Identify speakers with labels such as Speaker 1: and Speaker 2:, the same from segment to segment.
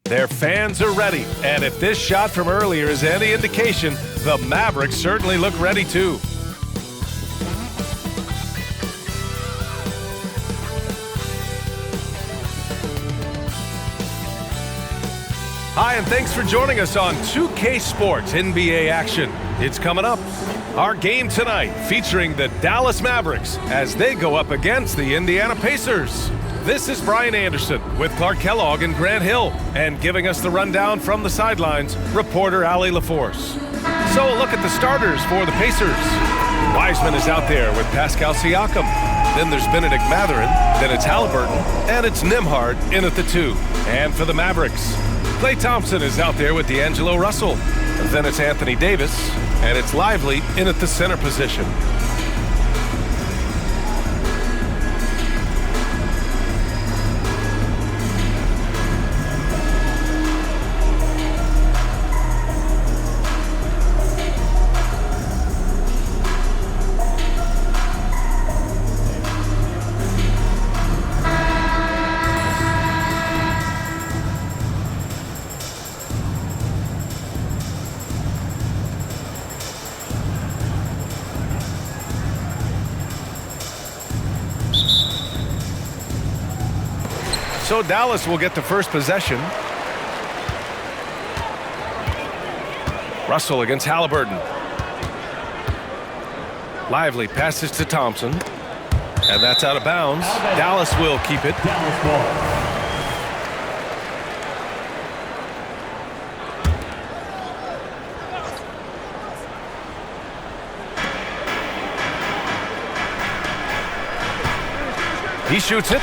Speaker 1: Their fans are ready, and if this shot from earlier is any indication, the Mavericks certainly look ready too. Hi, and thanks for joining us on 2K Sports NBA action. It's coming up. Our game tonight featuring the Dallas Mavericks as they go up against the Indiana Pacers. This is Brian Anderson with Clark Kellogg and Grant Hill, and giving us the rundown from the sidelines, reporter Allie LaForce. So a look at the starters for the Pacers. Wiseman is out there with Pascal Siakam. Then there's Benedict Mathurin, then it's Halliburton, and it's Nembhard in at the 2. And for the Mavericks, Klay Thompson is out there with D'Angelo Russell. And then it's Anthony Davis, and it's Lively in at the center position. So Dallas will get the first possession. Russell against Halliburton. Lively passes to Thompson. And that's out of bounds. Dallas will keep it.
Speaker 2: Dallas ball.
Speaker 1: He shoots it.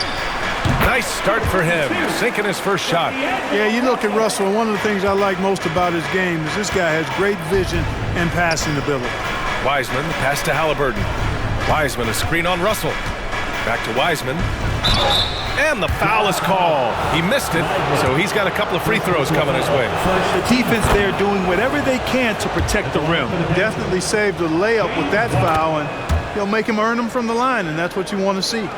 Speaker 1: Nice start for him, sinking his first shot.
Speaker 3: Yeah, you look at Russell, and one of the things I like most about his game is this guy has great vision and passing ability.
Speaker 1: Wiseman, pass to Halliburton. Wiseman, a screen on Russell. Back to Wiseman. And the foul is called. He missed it, so he's got a couple of free throws coming his way.
Speaker 4: The defense there doing whatever they can to protect the rim.
Speaker 3: Definitely saved a layup with that foul, and he'll make him earn them from the line, and that's what you want to see.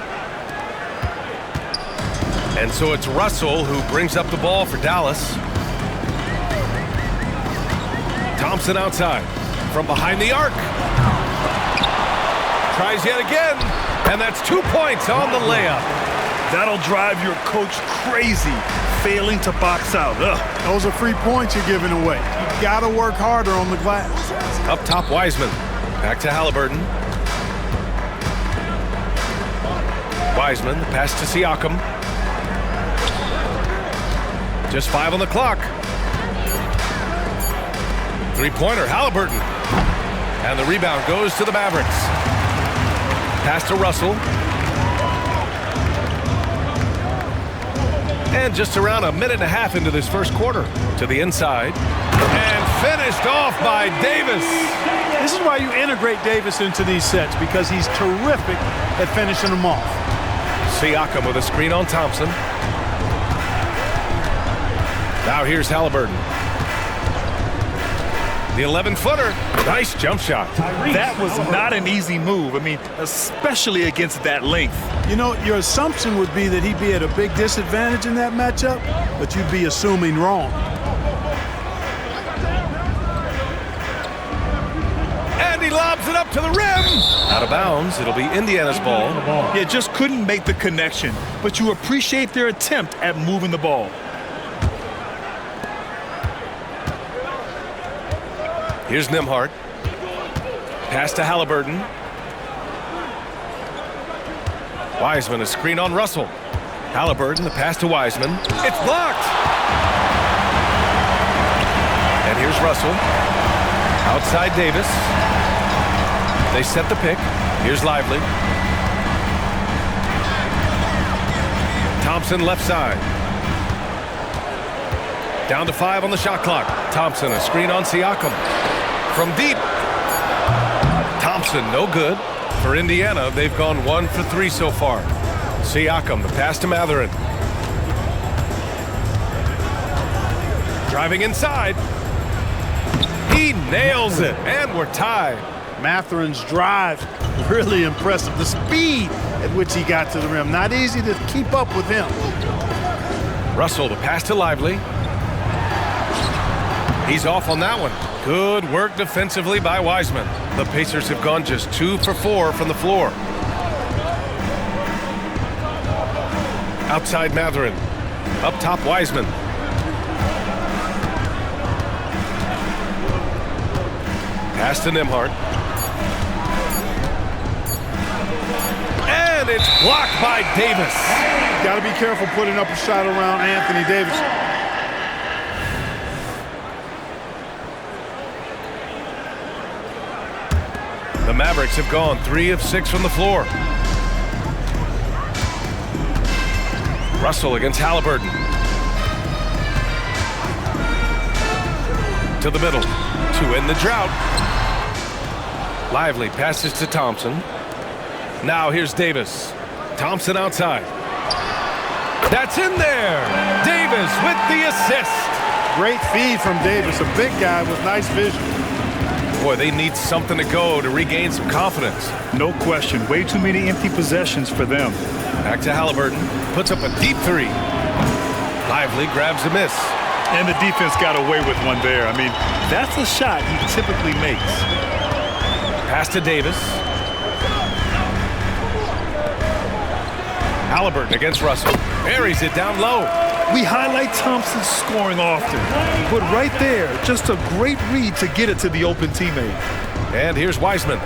Speaker 1: And so it's Russell who brings up the ball for Dallas. Thompson outside from behind the arc. Tries yet again, and that's 2 points on the layup.
Speaker 4: That'll drive your coach crazy, failing to box out.
Speaker 3: Those are free points you're giving away. You got to work harder on the glass.
Speaker 1: Up top, Wiseman. Back to Halliburton. Wiseman, the pass to Siakam. Just 5 on the clock. Three-pointer, Halliburton. And the rebound goes to the Mavericks. Pass to Russell. And just around a minute and a half into this first quarter. To the inside. And finished off by Davis.
Speaker 3: This is why you integrate Davis into these sets, because he's terrific at finishing them off.
Speaker 1: Siakam with a screen on Thompson. Now here's Halliburton. The 11-footer. Nice jump shot.
Speaker 4: That was not an easy move. I mean, especially against that length.
Speaker 3: You know, your assumption would be that he'd be at a big disadvantage in that matchup, but you'd be assuming wrong.
Speaker 1: And he lobs it up to the rim. Out of bounds. It'll be Indiana's ball.
Speaker 4: Yeah, just couldn't make the connection, but you appreciate their attempt at moving the ball.
Speaker 1: Here's Nembhard. Pass to Halliburton. Wiseman, a screen on Russell. Halliburton, the pass to Wiseman. It's blocked! And here's Russell. Outside Davis. They set the pick. Here's Lively. Thompson left side. Down to 5 on the shot clock. Thompson, a screen on Siakam. From deep. Thompson, no good. For Indiana, they've gone 1 for 3 so far. Siakam, the pass to Mathurin. Driving inside. He nails it, and we're tied.
Speaker 3: Mathurin's drive, really impressive. The speed at which he got to the rim, not easy to keep up with him.
Speaker 1: Russell, the pass to Lively. He's off on that one. Good work defensively by Wiseman. The Pacers have gone just 2 for 4 from the floor. Outside Mathurin. Up top Wiseman. Pass to Nembhard. And it's blocked by Davis.
Speaker 3: Got to be careful putting up a shot around Anthony Davis.
Speaker 1: The Mavericks have gone 3 of 6 from the floor. Russell against Halliburton. To the middle to end the drought. Lively passes to Thompson. Now here's Davis. Thompson outside. That's in there. Davis with the assist.
Speaker 3: Great feed from Davis, a big guy with nice vision.
Speaker 1: Boy, they need something to go to regain some confidence.
Speaker 4: No question. Way too many empty possessions for them.
Speaker 1: Back to Halliburton. Puts up a deep three. Lively grabs a miss.
Speaker 4: And the defense got away with one there. I mean, that's a shot he typically makes.
Speaker 1: Pass to Davis. Halliburton against Russell. Buries it down low.
Speaker 4: We highlight Thompson's scoring often, but right there, just a great read to get it to the open teammate.
Speaker 1: And here's Wiseman.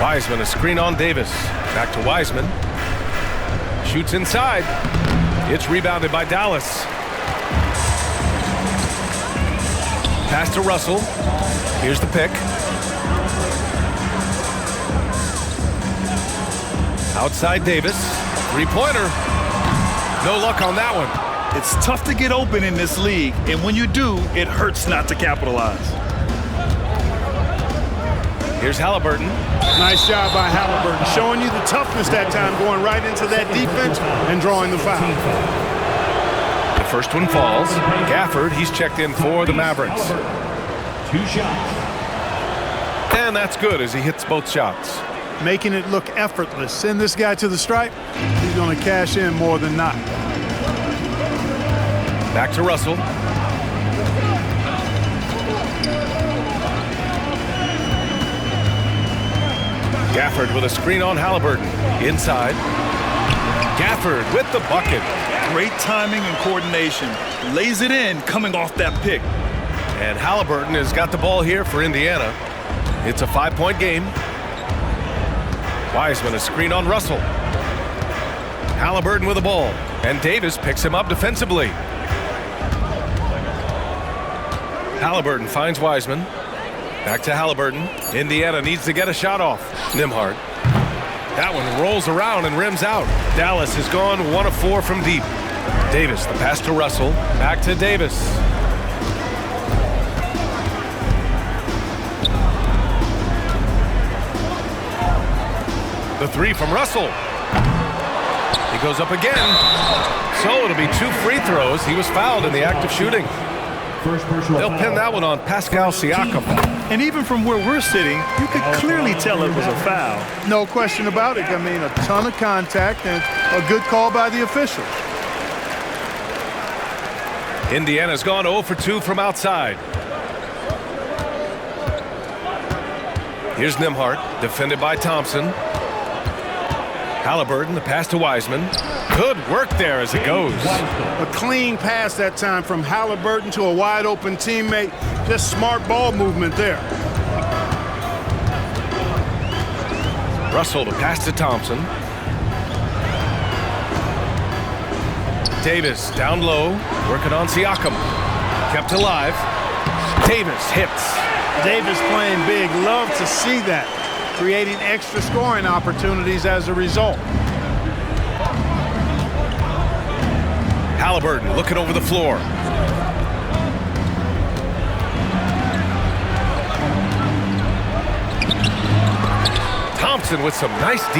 Speaker 1: Wiseman, a screen on Davis. Back to Wiseman. Shoots inside. It's rebounded by Dallas. Pass to Russell. Here's the pick. Outside Davis. Three-pointer. No luck on that one.
Speaker 4: It's tough to get open in this league, and when you do, it hurts not to capitalize.
Speaker 1: Here's Halliburton.
Speaker 3: Nice job by Halliburton, showing you the toughness that time, going right into that defense and drawing the foul.
Speaker 1: The first one falls. Gafford, he's checked in for the Mavericks.
Speaker 2: 2 shots.
Speaker 1: And that's good as he hits both shots.
Speaker 3: Making it look effortless. Send this guy to the stripe. He's going to cash in more than not.
Speaker 1: Back to Russell. Gafford with a screen on Halliburton. Inside. Gafford with the bucket.
Speaker 4: Great timing and coordination. Lays it in coming off that pick.
Speaker 1: And Halliburton has got the ball here for Indiana. It's a 5-point game. Wiseman a screen on Russell. Halliburton with the ball. And Davis picks him up defensively. Halliburton finds Wiseman. Back to Halliburton. Indiana needs to get a shot off. Nembhard. That one rolls around and rims out. Dallas has gone 1 of 4 from deep. Davis, the pass to Russell. Back to Davis. The three from Russell. He goes up again. So it'll be 2 free throws. He was fouled in the act of shooting. They'll pin that one on Pascal Siakam.
Speaker 4: And even from where we're sitting, you could clearly tell it was a foul.
Speaker 3: No question about it. I mean, a ton of contact and a good call by the official.
Speaker 1: Indiana's gone 0 for 2 from outside. Here's Nembhard, defended by Thompson. Halliburton, the pass to Wiseman. Good work there as it goes.
Speaker 3: A clean pass that time from Halliburton to a wide open teammate. Just smart ball movement there.
Speaker 1: Russell to pass to Thompson. Davis down low, working on Siakam. Kept alive. Davis hits.
Speaker 3: Davis playing big. Love to see that. Creating extra scoring opportunities as a result.
Speaker 1: Halliburton looking over the floor. Thompson with some nice D.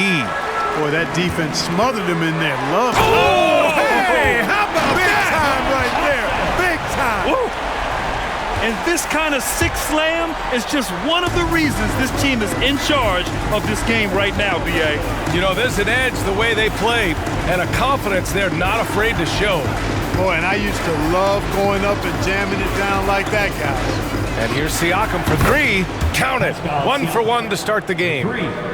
Speaker 3: Boy, that defense smothered him in there. Love it.
Speaker 1: Oh, hey, how about
Speaker 3: Big
Speaker 1: that?
Speaker 3: time right there. Big time.
Speaker 4: Woo. And this kind of six slam is just one of the reasons this team is in charge of this game right now, B.A.
Speaker 1: You know, there's an edge the way they play and a confidence they're not afraid to show.
Speaker 3: Boy, and I used to love going up and jamming it down like that, guys.
Speaker 1: And here's Siakam for three. Count it. 1 for 1 to start the game.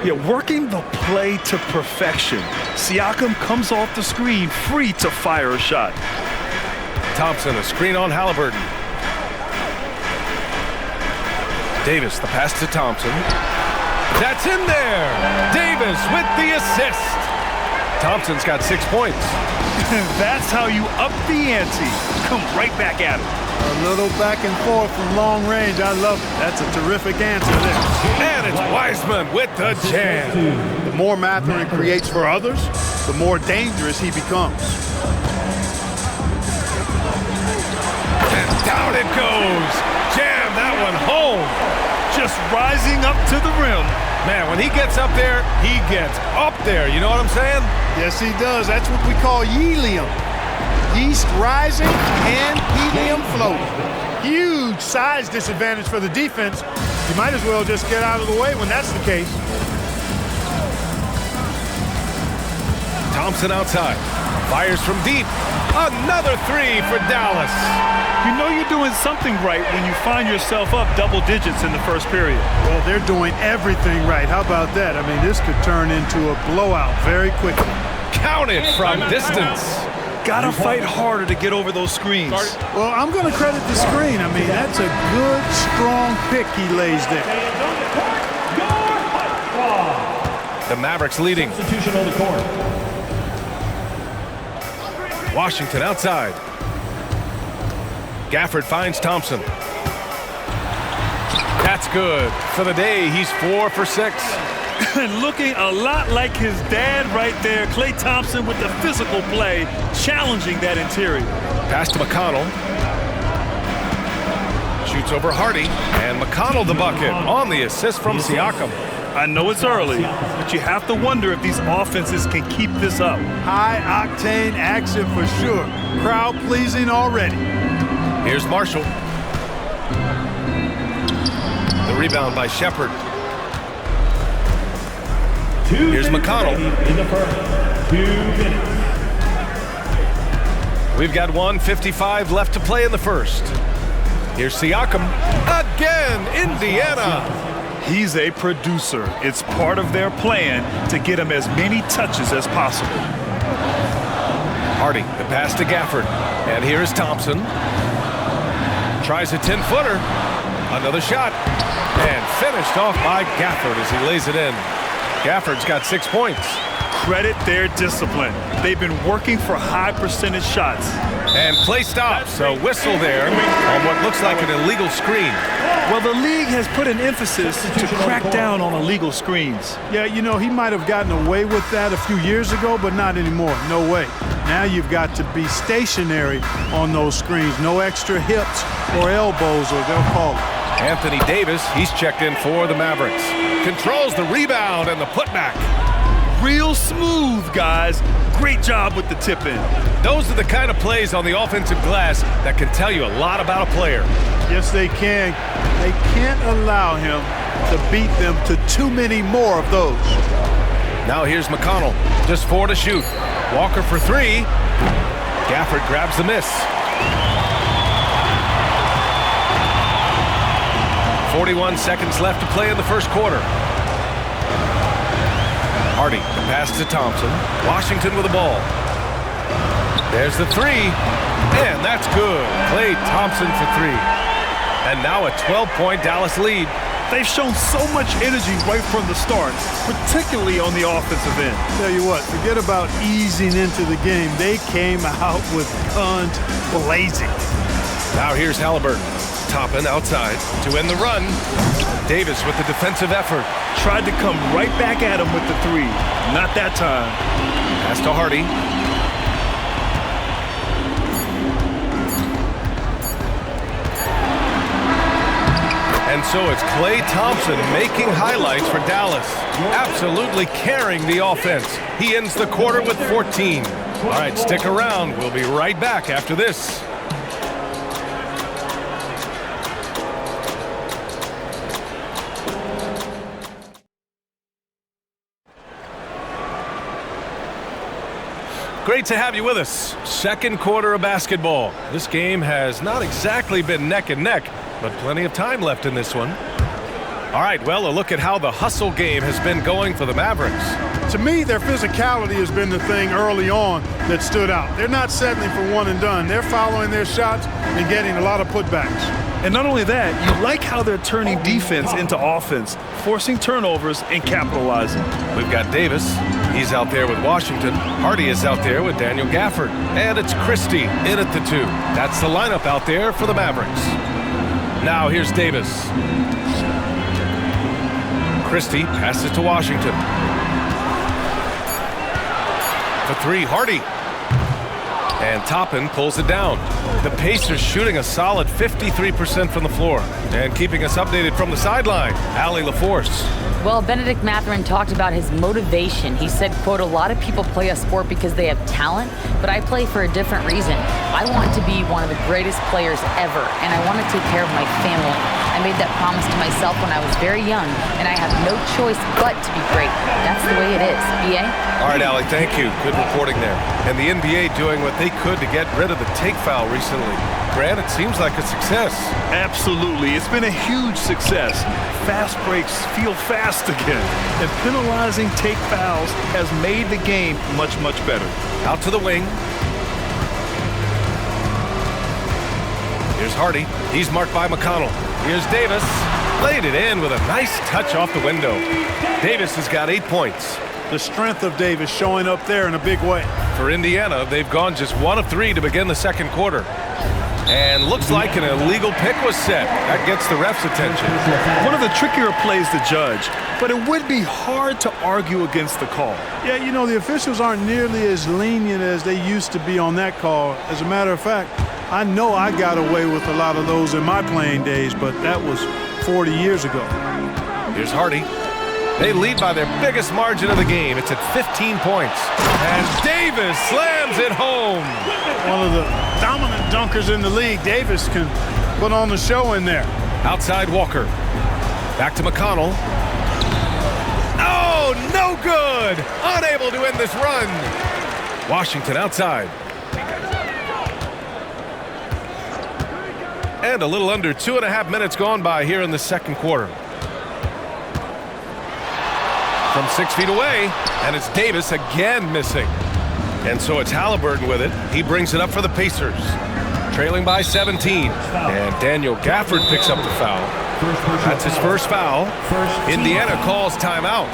Speaker 4: Yeah, working the play to perfection. Siakam comes off the screen free to fire a shot.
Speaker 1: Thompson, a screen on Halliburton. Davis, the pass to Thompson. That's in there. Davis with the assist. Thompson's got 6 points.
Speaker 4: That's how you up the ante. Come right back at him.
Speaker 3: A little back and forth from long range. I love it. That's a terrific answer there.
Speaker 1: And it's Wiseman with the jam.
Speaker 3: The more Mathurin creates for others, the more dangerous he becomes.
Speaker 1: And down it goes. Jam that one home.
Speaker 4: Just rising up to the rim.
Speaker 1: Man, when he gets up there, he gets up there. You know what I'm saying?
Speaker 3: Yes, he does. That's what we call helium. Yeast rising and helium floating. Huge size disadvantage for the defense. You might as well just get out of the way when that's the case.
Speaker 1: Thompson outside. Fires from deep. Another three for Dallas.
Speaker 4: You know you're doing something right when you find yourself up double digits in the first period.
Speaker 3: Well, they're doing everything right. How about that? I mean, this could turn into a blowout very quickly.
Speaker 1: Count it from distance.
Speaker 4: Gotta fight harder to get over those screens.
Speaker 3: Well, I'm going to credit the screen. I mean, that's a good, strong pick he lays there.
Speaker 1: The Mavericks leading.
Speaker 2: Substitution on the court.
Speaker 1: Washington outside. Gafford finds Thompson. That's good. For the day, he's 4 for 6.
Speaker 4: And looking a lot like his dad right there, Klay Thompson with the physical play, challenging that interior.
Speaker 1: Pass to McConnell. Shoots over Hardy. And McConnell the bucket on the assist from Siakam.
Speaker 4: I know it's early, but you have to wonder if these offenses can keep this up.
Speaker 3: High-octane action for sure. Crowd-pleasing already.
Speaker 1: Here's Marshall. The rebound by Shepard. Here's McConnell.
Speaker 2: In the first 2 minutes.
Speaker 1: We've got 1:55 left to play in the first. Here's Siakam. Again, Indiana.
Speaker 4: He's a producer. It's part of their plan to get him as many touches as possible.
Speaker 1: Hardy, the pass to Gafford. And here is Thompson. Tries a 10-footer. Another shot. And finished off by Gafford as he lays it in. Gafford's got 6 points.
Speaker 4: Credit their discipline. They've been working for high percentage shots.
Speaker 1: And play stops. A whistle there on what looks like an illegal screen.
Speaker 4: Well, the league has put an emphasis to crack down on illegal screens.
Speaker 3: Yeah, you know, he might have gotten away with that a few years ago, but not anymore. No way. Now you've got to be stationary on those screens. No extra hips or elbows, or they'll call it.
Speaker 1: Anthony Davis, he's checked in for the Mavericks. Controls the rebound and the putback.
Speaker 4: Real smooth, guys. Great job with the tip-in.
Speaker 1: Those are the kind of plays on the offensive glass that can tell you a lot about a player.
Speaker 3: Yes, they can. They can't allow him to beat them to too many more of those.
Speaker 1: Now here's McConnell. Just 4 to shoot. Walker for 3. Gafford grabs the miss. 41 seconds left to play in the first quarter. Hardy, the pass to Thompson. Washington with the ball. There's the 3. And that's good. Klay Thompson for 3. And now a 12-point Dallas lead.
Speaker 4: They've shown so much energy right from the start, particularly on the offensive end.
Speaker 3: Tell you what, forget about easing into the game. They came out with guns blazing.
Speaker 1: Now here's Halliburton. Toppin outside to end the run. Davis with the defensive effort.
Speaker 4: Tried to come right back at him with the 3. Not that time.
Speaker 1: Pass to Hardy. And so it's Klay Thompson making highlights for Dallas. Absolutely carrying the offense. He ends the quarter with 14. All right, stick around. We'll be right back after this. Great to have you with us. Second quarter of basketball. This game has not exactly been neck and neck, but plenty of time left in this one. All right, well, a look at how the hustle game has been going for the Mavericks.
Speaker 3: To me, their physicality has been the thing early on that stood out. They're not settling for one and done. They're following their shots and getting a lot of putbacks.
Speaker 4: And not only that, you like how they're turning defense into offense, forcing turnovers and capitalizing.
Speaker 1: We've got Davis. He's out there with Washington. Hardy is out there with Daniel Gafford. And it's Christie in at the 2. That's the lineup out there for the Mavericks. Now here's Davis. Christie passes to Washington. For 3, Hardy. And Toppin pulls it down. The Pacers shooting a solid 53% from the floor. And keeping us updated from the sideline, Allie LaForce.
Speaker 5: Well, Benedict Mathurin talked about his motivation. He said, quote, "A lot of people play a sport because they have talent, but I play for a different reason. I want to be one of the greatest players ever, and I want to take care of my family. I made that promise to myself when I was very young, and I have no choice but to be great. That's the way it is." B.A.?
Speaker 1: All right, Allie, thank you. Good reporting there. And the NBA doing what they could to get rid of the take foul recently. Grant, it seems like a success.
Speaker 4: Absolutely. It's been a huge success. Fast breaks feel fast again. And penalizing take fouls has made the game much, much better.
Speaker 1: Out to the wing. Here's Hardy. He's marked by McConnell. Here's Davis. Laid it in with a nice touch off the window. Davis has got 8 points.
Speaker 3: The strength of Davis showing up there in a big way.
Speaker 1: For Indiana, they've gone just 1 of 3 to begin the second quarter. And looks like an illegal pick was set. That gets the ref's attention.
Speaker 4: One of the trickier plays to judge, but it would be hard to argue against the call.
Speaker 3: Yeah, you know, the officials aren't nearly as lenient as they used to be on that call. As a matter of fact, I know I got away with a lot of those in my playing days, but that was 40 years ago.
Speaker 1: Here's Hardy. They lead by their biggest margin of the game. It's at 15 points. And Davis slams it home.
Speaker 3: One of the dominant dunkers in the league. Davis can put on the show in there.
Speaker 1: Outside Walker. Back to McConnell. Oh, no good. Unable to end this run. Washington outside. And a little under 2.5 minutes gone by here in the second quarter. From 6 feet away, and it's Davis again missing. And so it's Halliburton with it. He brings it up for the Pacers. Trailing by 17. And Daniel Gafford picks up the foul. That's his first foul. Indiana calls timeout.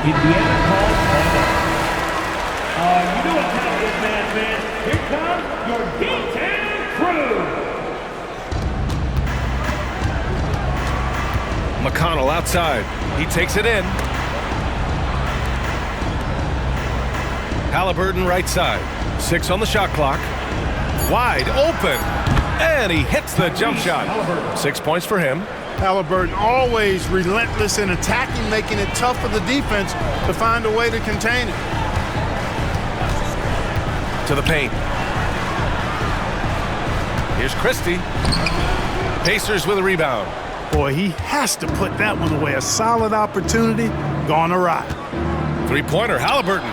Speaker 2: Indiana calls timeout. You know what time it is, man. Here comes your Game4 crew.
Speaker 1: McConnell outside. He takes it in. Halliburton right side. 6 on the shot clock. Wide open. And he hits the jump shot. 6 points for him.
Speaker 3: Halliburton always relentless in attacking, making it tough for the defense to find a way to contain it.
Speaker 1: To the paint. Here's Christie. Pacers with a rebound.
Speaker 3: Boy, he has to put that one away. A solid opportunity gone awry.
Speaker 1: 3-pointer, Halliburton.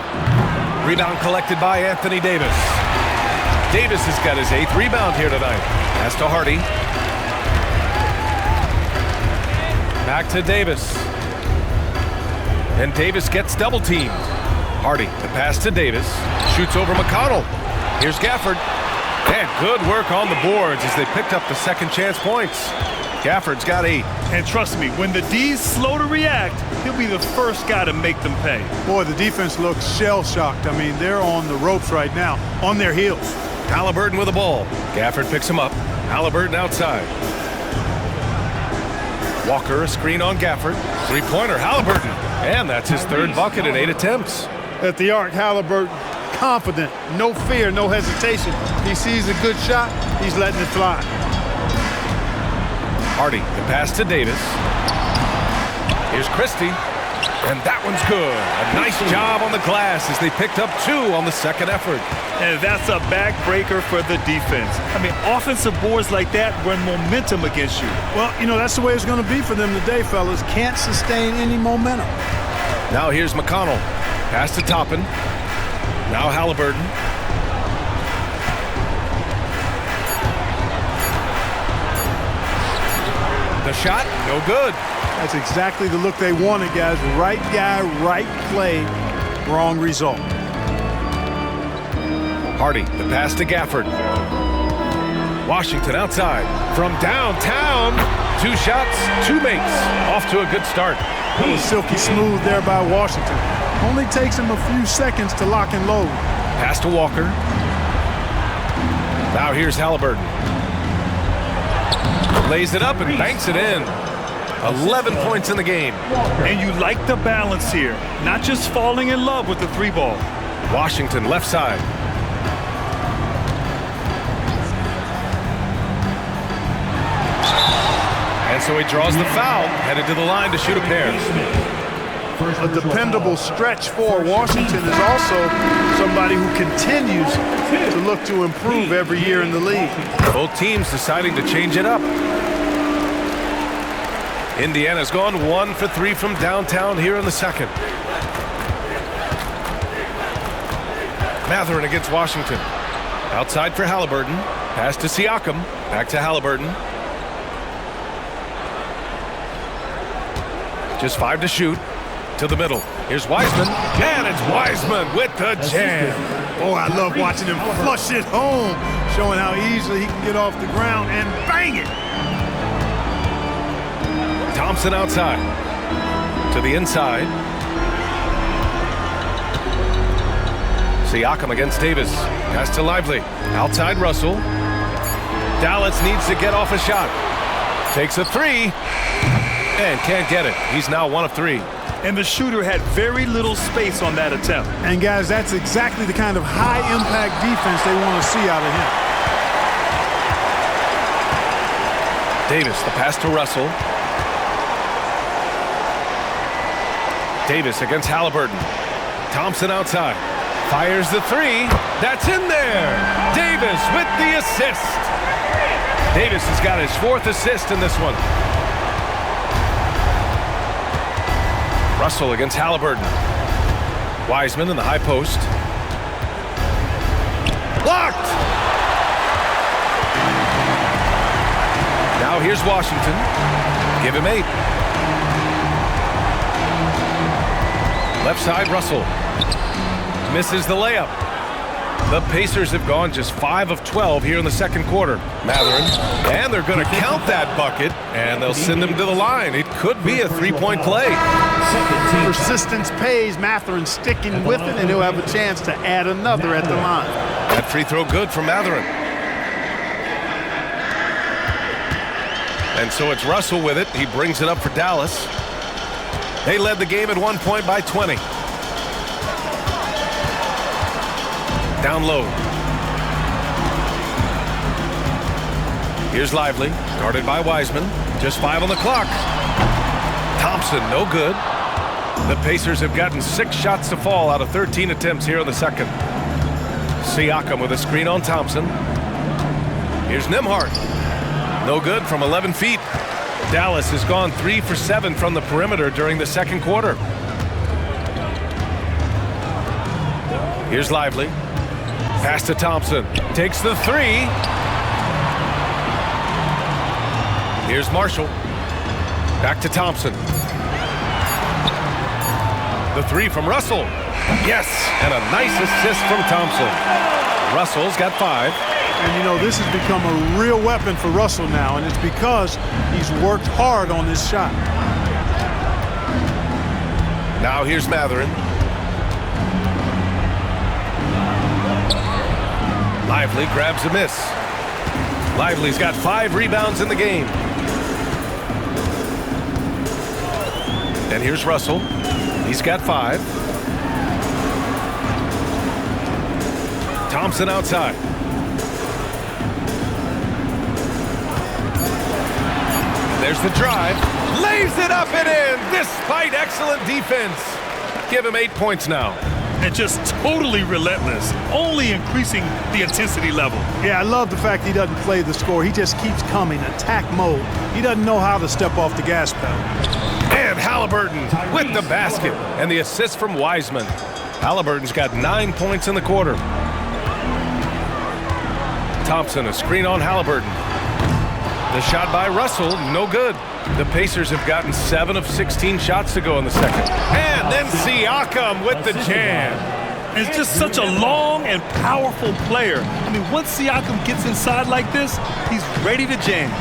Speaker 1: Rebound collected by Anthony Davis. Davis has got his 8th rebound here tonight. Pass to Hardy. Back to Davis. And Davis gets double-teamed. Hardy, the pass to Davis. Shoots over McConnell. Here's Gafford. And good work on the boards as they picked up the second chance points. Gafford's got 8.
Speaker 4: And trust me, when the D's slow to react, he'll be the first guy to make them pay.
Speaker 3: Boy, the defense looks shell-shocked. I mean, they're on the ropes right now, on their heels.
Speaker 1: Halliburton with the ball. Gafford picks him up. Halliburton outside. Walker, a screen on Gafford. 3-pointer, Halliburton. And that's his 3rd bucket in 8 attempts.
Speaker 3: At the arc, Halliburton, confident, no fear, no hesitation. He sees a good shot, he's letting it fly.
Speaker 1: Hardy, the pass to Davis. Here's Christie. And that one's good. A nice job on the glass as they picked up 2 on the second effort.
Speaker 4: And that's a backbreaker for the defense. I mean, offensive boards like that run momentum against you.
Speaker 3: Well, you know, that's the way it's going to be for them today, fellas. Can't sustain any momentum.
Speaker 1: Now here's McConnell. Pass to Toppin. Now Halliburton. The shot, no good.
Speaker 3: That's exactly the look they wanted, guys. Right guy, right play, wrong result.
Speaker 1: Hardy, the pass to Gafford. Washington outside. From downtown, 2 shots, 2 makes. Off to a good start.
Speaker 3: That was silky smooth there by Washington. Only takes him a few seconds to lock and load.
Speaker 1: Pass to Walker. Now here's Halliburton. Lays it up and banks it in. 11 points in the game.
Speaker 4: And you like the balance here. Not just falling in love with the 3-ball.
Speaker 1: Washington left side. And so he draws the foul, headed to the line to shoot a pair.
Speaker 3: A dependable stretch for Washington is also somebody who continues to look to improve every year in the league.
Speaker 1: Both teams deciding to change it up. Indiana's gone 1 for 3 from downtown here in the second. Matherin against Washington. Outside for Halliburton. Pass to Siakam. Back to Halliburton. Just 5 to shoot. To the middle. Here's Wiseman. And it's Wiseman with the jam.
Speaker 3: Oh, I love watching him flush it home, showing how easily he can get off the ground and bang it.
Speaker 1: Thompson outside. To the inside. Siakam against Davis. Pass to Lively. Outside Russell. Dallas needs to get off a shot. Takes a 3. And can't get it. He's now 1 of 3.
Speaker 4: And the shooter had very little space on that attempt.
Speaker 3: And guys, that's exactly the kind of high-impact defense they want to see out of him.
Speaker 1: Davis, the pass to Russell. Davis against Halliburton. Thompson outside. Fires the 3. That's in there. Davis with the assist. Davis has got his 4th assist in this one. Russell against Halliburton. Wiseman in the high post. Blocked! Now here's Washington. Give him 8. Left side, Russell. Misses the layup. The Pacers have gone just 5 of 12 here in the second quarter. Matherin. And they're going to count that bucket, and they'll send him to the line. It could be a 3-point play.
Speaker 3: Persistence pays. Matherin sticking with it, and he'll have a chance to add another at the line.
Speaker 1: That free throw good for Matherin. And so it's Russell with it. He brings it up for Dallas. They led the game at 1 point by 20. Down low. Here's Lively, guarded by Wiseman. Just 5 on the clock. Thompson, no good. The Pacers have gotten 6 shots to fall out of 13 attempts here in the second. Siakam with a screen on Thompson. Here's Nembhard. No good from 11 feet. Dallas has gone 3 for 7 from the perimeter during the second quarter. Here's Lively. Pass to Thompson. Takes the 3. Here's Marshall. Back to Thompson. The 3 from Russell. Yes, and a nice assist from Thompson. Russell's got 5.
Speaker 3: And, you know, this has become a real weapon for Russell now, and it's because he's worked hard on this shot.
Speaker 1: Now here's Matherin. Lively grabs a miss. Lively's got 5 rebounds in the game. And here's Russell. He's got 5. Thompson outside. There's the drive. Lays it up and in despite excellent defense. Give him 8 points now.
Speaker 4: And just totally relentless, only increasing the intensity level.
Speaker 3: Yeah, I love the fact he doesn't play the score. He just keeps coming, attack mode. He doesn't know how to step off the gas pedal.
Speaker 1: And Halliburton with the basket and the assist from Wiseman. Halliburton's got 9 points in the quarter. Thompson, a screen on Halliburton. The shot by Russell, no good. The Pacers have gotten 7 of 16 shots to go in the second. And then Siakam with the jam.
Speaker 4: And it's just such a long and powerful player. I mean, once Siakam gets inside like this, he's ready to jam.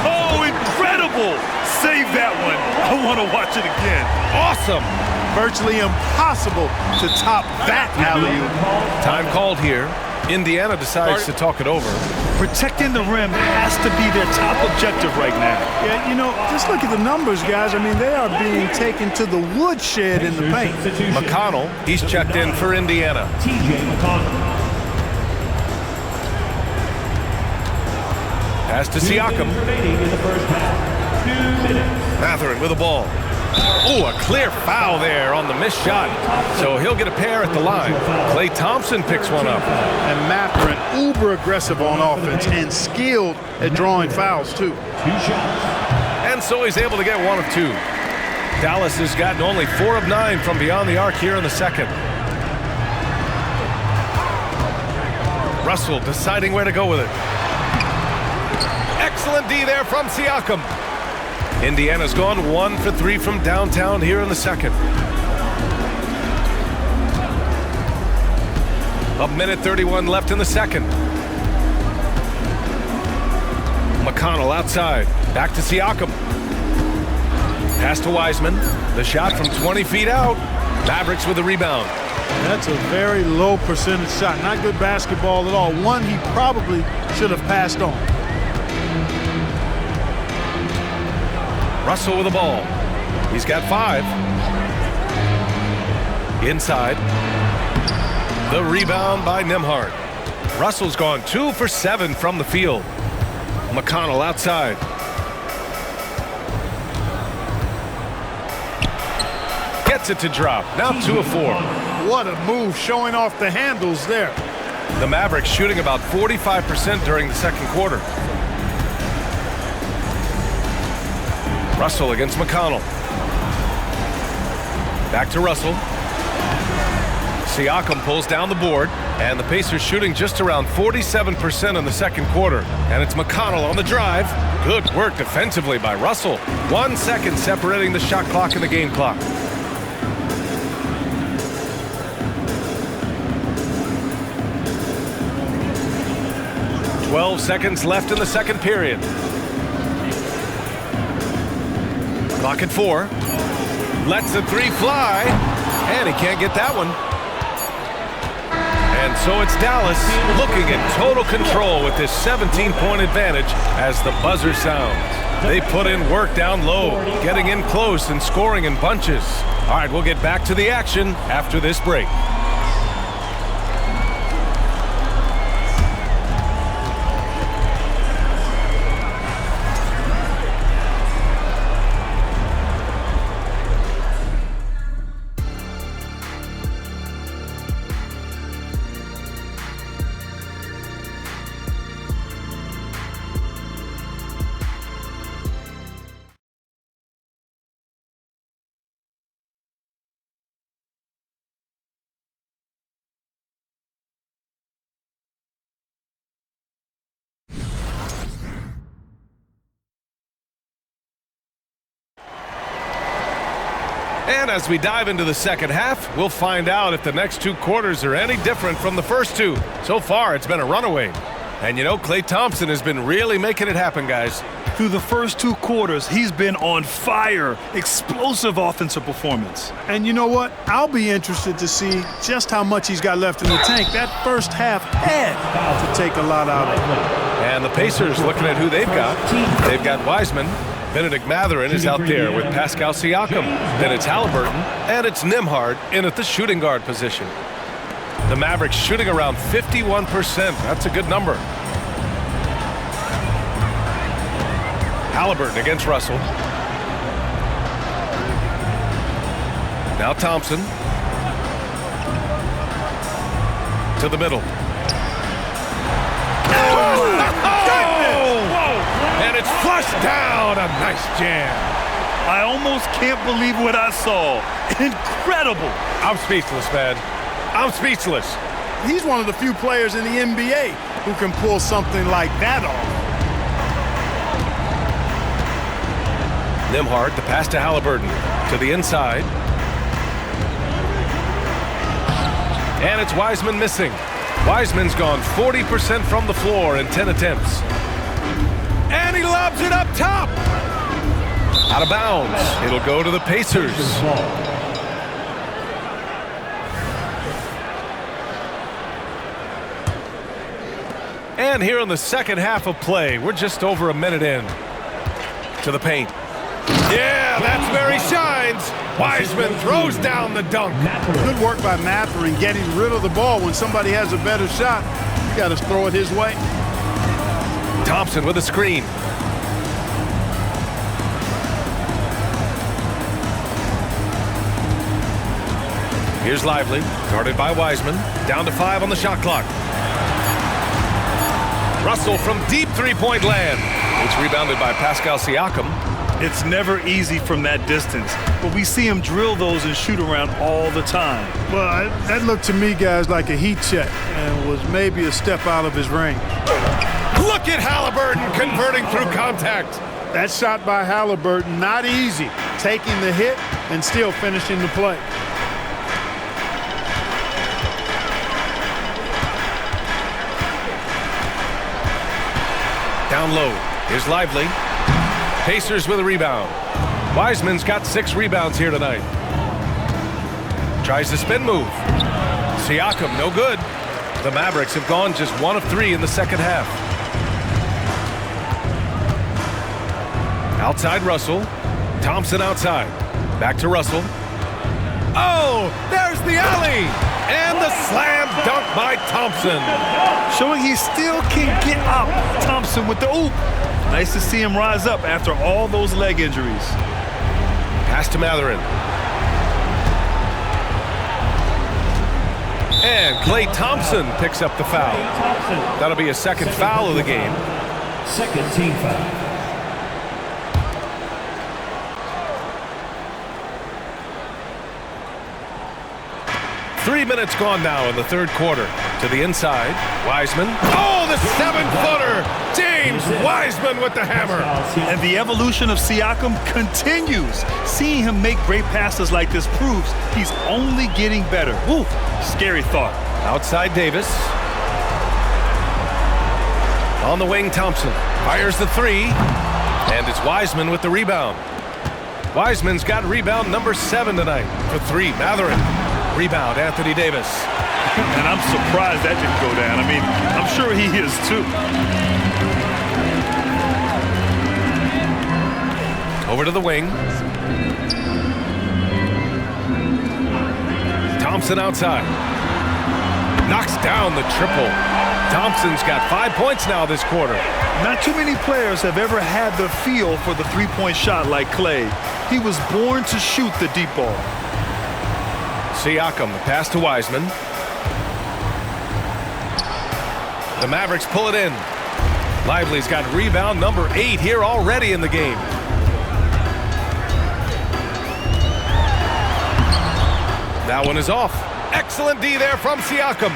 Speaker 4: Oh, incredible! Save that one. I want to watch it again.
Speaker 1: Awesome.
Speaker 3: Virtually impossible to top that alley-oop.
Speaker 1: Time called here. Indiana decides to talk it over.
Speaker 4: Protecting the rim has to be their top objective right now.
Speaker 3: Yeah, you know, just look at the numbers, guys. I mean, they are being taken to the woodshed in the paint.
Speaker 1: McConnell, he's checked in for Indiana.
Speaker 2: TJ McConnell.
Speaker 1: Pass to Siakam.
Speaker 2: Remaining in the first half. 2 minutes.
Speaker 1: Matherin with the ball. Oh, a clear foul there on the missed shot. So he'll get a pair at the line. Klay Thompson picks one up.
Speaker 3: And Matherin, uber aggressive on offense and skilled at drawing fouls, too.
Speaker 2: 2 shots.
Speaker 1: And so he's able to get 1 of 2. Dallas has gotten only 4 of 9 from beyond the arc here in the second. Russell deciding where to go with it. Excellent D there from Siakam. Indiana's gone 1 for 3 from downtown here in the second. A minute 31 left in the second. McConnell outside. Back to Siakam. Pass to Wiseman. The shot from 20 feet out. Mavericks with the rebound.
Speaker 3: That's a very low percentage shot. Not good basketball at all. One he probably should have passed on.
Speaker 1: Russell with the ball. He's got 5. Inside. The rebound by Nembhard. Russell's gone 2 for 7 from the field. McConnell outside. Gets it to drop. Now 2 of 4.
Speaker 3: What a move, showing off the handles there.
Speaker 1: The Mavericks shooting about 45% during the second quarter. Russell against McConnell. Back to Russell. Siakam pulls down the board, and the Pacers shooting just around 47% in the second quarter. And it's McConnell on the drive. Good work defensively by Russell. 1 second separating the shot clock and the game clock. "12 seconds left in the second period. Clock at 4. Lets the 3 fly. And he can't get that one. And so it's Dallas looking in total control with this 17-point advantage as the buzzer sounds. They put in work down low, getting in close and scoring in bunches. All right, we'll get back to the action after this break. And as we dive into the second half, we'll find out if the next 2 quarters are any different from the first 2. So far, it's been a runaway. And you know, Klay Thompson has been really making it happen, guys.
Speaker 4: Through the first 2 quarters, he's been on fire. Explosive offensive performance.
Speaker 3: And you know what? I'll be interested to see just how much he's got left in the tank. That first half had to take a lot out of it.
Speaker 1: And the Pacers looking at who they've got. They've got Wiseman. Benedict Matherin is out there with Pascal Siakam. Then it's Halliburton, and it's Nembhard in at the shooting guard position. The Mavericks shooting around 51%. That's a good number. Halliburton against Russell. Now Thompson. To the middle. And it's flushed down. A nice jam.
Speaker 4: I almost can't believe what I saw. Incredible.
Speaker 1: I'm speechless, man. I'm speechless.
Speaker 3: He's one of the few players in the NBA who can pull something like that off.
Speaker 1: Nembhard, the pass to Halliburton. To the inside. And it's Wiseman missing. Wiseman's gone 40% from the floor in 10 attempts. And he lobs it up top. Out of bounds. It'll go to the Pacers. And here in the second half of play, we're just over a minute in. To the paint. Yeah, that's where he shines. Wiseman throws down the dunk.
Speaker 3: Good work by Matherin getting rid of the ball when somebody has a better shot. You got to throw it his way.
Speaker 1: Thompson with a screen. Here's Lively, guarded by Wiseman. Down to 5 on the shot clock. Russell from deep three-point land. It's rebounded by Pascal Siakam.
Speaker 4: It's never easy from that distance, but we see him drill those and shoot around all the time.
Speaker 3: Well, that looked to me, guys, like a heat check and was maybe a step out of his range.
Speaker 1: Look at Halliburton converting through contact.
Speaker 3: That shot by Halliburton, not easy. Taking the hit and still finishing the play.
Speaker 1: Down low. Here's Lively. Pacers with a rebound. Wiseman's got 6 rebounds here tonight. Tries the spin move. Siakam, no good. The Mavericks have gone just 1 of 3 in the second half. Outside Russell. Thompson outside. Back to Russell. Oh, there's the alley. And the slam dunk by Thompson.
Speaker 4: Showing he still can get up. Thompson with the oop. Nice to see him rise up after all those leg injuries.
Speaker 1: Pass to Matherin. And Klay Thompson picks up the foul. That'll be a second foul of the game.
Speaker 2: Second team foul.
Speaker 1: Three minutes gone now in the third quarter. To the inside, Wiseman. Oh, the 7-footer! James Wiseman with the hammer.
Speaker 4: And the evolution of Siakam continues. Seeing him make great passes like this proves he's only getting better. Ooh, scary thought.
Speaker 1: Outside Davis. On the wing, Thompson fires the 3. And it's Wiseman with the rebound. Wiseman's got rebound number 7 tonight. For 3, Matherin. Rebound, Anthony Davis.
Speaker 4: And I'm surprised that didn't go down. I mean, I'm sure he is too.
Speaker 1: Over to the wing. Thompson outside. Knocks down the triple. Thompson's got 5 points now this quarter.
Speaker 4: Not too many players have ever had the feel for the three-point shot like Klay. He was born to shoot the deep ball.
Speaker 1: Siakam, the pass to Wiseman. The Mavericks pull it in. Lively's got rebound number 8 here already in the game. That one is off. Excellent D there from Siakam.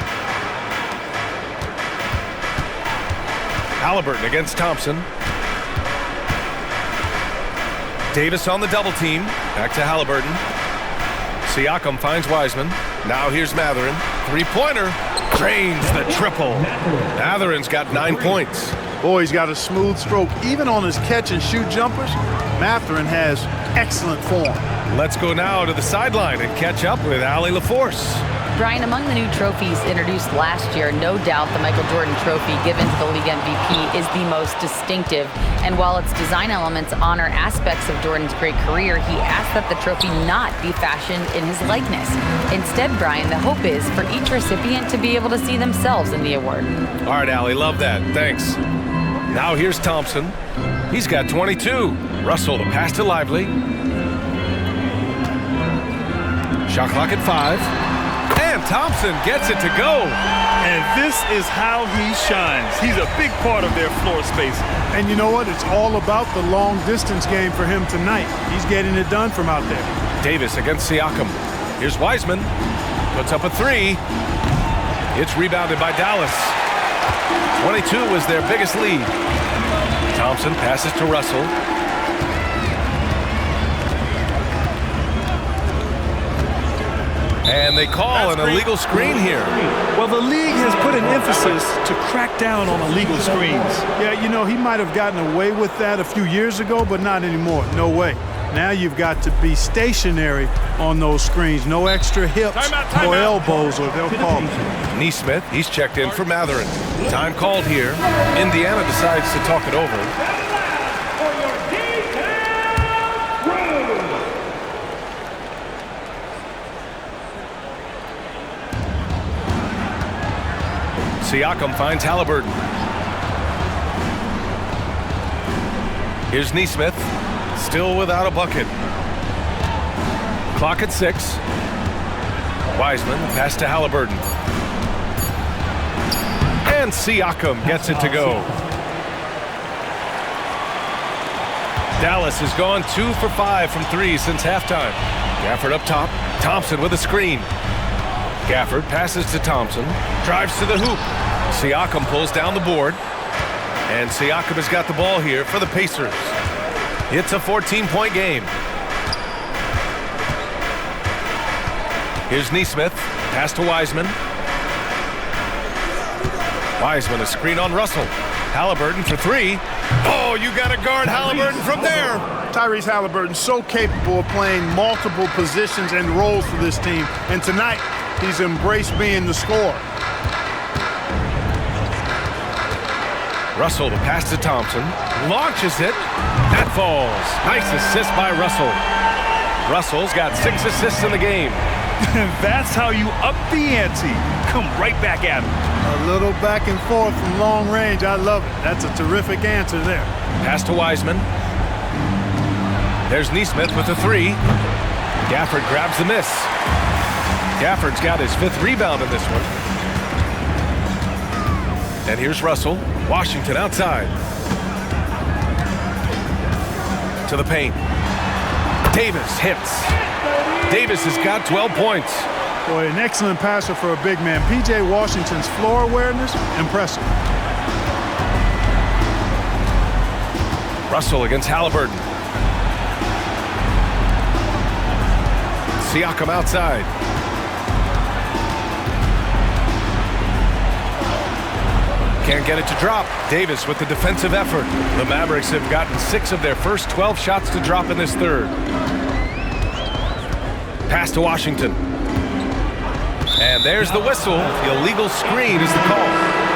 Speaker 1: Halliburton against Thompson. Davis on the double team. Back to Halliburton. Siakam finds Wiseman. Now here's Matherin. Three-pointer. Drains the triple. Matherin's got 9 points.
Speaker 3: Boy, he's got a smooth stroke. Even on his catch-and-shoot jumpers, Matherin has excellent form.
Speaker 1: Let's go now to the sideline and catch up with Allie LaForce.
Speaker 5: Brian, among the new trophies introduced last year, no doubt the Michael Jordan Trophy given to the league MVP is the most distinctive. And while its design elements honor aspects of Jordan's great career, he asked that the trophy not be fashioned in his likeness. Instead, Brian, the hope is for each recipient to be able to see themselves in the award.
Speaker 1: All right, Allie, love that. Thanks. Now here's Thompson. He's got 22. Russell, the pass to Lively. Shot clock at 5. And Thompson gets it to go.
Speaker 4: And this is how he shines. He's a big part of their floor space.
Speaker 3: And you know what? It's all about the long distance game for him tonight. He's getting it done from out there.
Speaker 1: Davis against Siakam. Here's Wiseman. Puts up a three. It's rebounded by Dallas. 22 was their biggest lead. Thompson passes to Russell. And they call an illegal screen here.
Speaker 4: Well, the league has put an emphasis to crack down on illegal screens.
Speaker 3: Yeah, you know, he might have gotten away with that a few years ago, but not anymore. No way. Now you've got to be stationary on those screens. No extra hips or elbows, or they'll call it.
Speaker 1: Nesmith, he's checked in for Matherin. Time called here. Indiana decides to talk it over. Siakam finds Halliburton. Here's Nesmith, still without a bucket. Clock at 6. Wiseman, pass to Halliburton. And Siakam gets it to go. Dallas has gone 2 for 5 from 3 since halftime. Gafford up top. Thompson with a screen. Gafford passes to Thompson. Drives to the hoop. Siakam pulls down the board. And Siakam has got the ball here for the Pacers. It's a 14-point game. Here's Nesmith. Pass to Wiseman. Wiseman, a screen on Russell. Halliburton for 3. Oh, you got to guard Halliburton from there.
Speaker 3: Tyrese Halliburton so capable of playing multiple positions and roles for this team. And tonight, he's embraced being the scorer.
Speaker 1: Russell, the pass to Thompson. Launches it. That falls. Nice assist by Russell. Russell's got 6 assists in the game.
Speaker 4: That's how you up the ante. Come right back at him.
Speaker 3: A little back and forth from long range. I love it. That's a terrific answer there.
Speaker 1: Pass to Wiseman. There's Nesmith with a 3. Gafford grabs the miss. Gafford's got his 5th rebound in this one. And here's Russell. Washington outside. To the paint. Davis hits. Davis has got 12 points.
Speaker 3: Boy, an excellent passer for a big man. P.J. Washington's floor awareness, impressive.
Speaker 1: Russell against Halliburton. Siakam outside. Can't get it to drop. Davis with the defensive effort. The Mavericks have gotten 6 of their first 12 shots to drop in this third. Pass to Washington. And there's the whistle. The illegal screen is the call.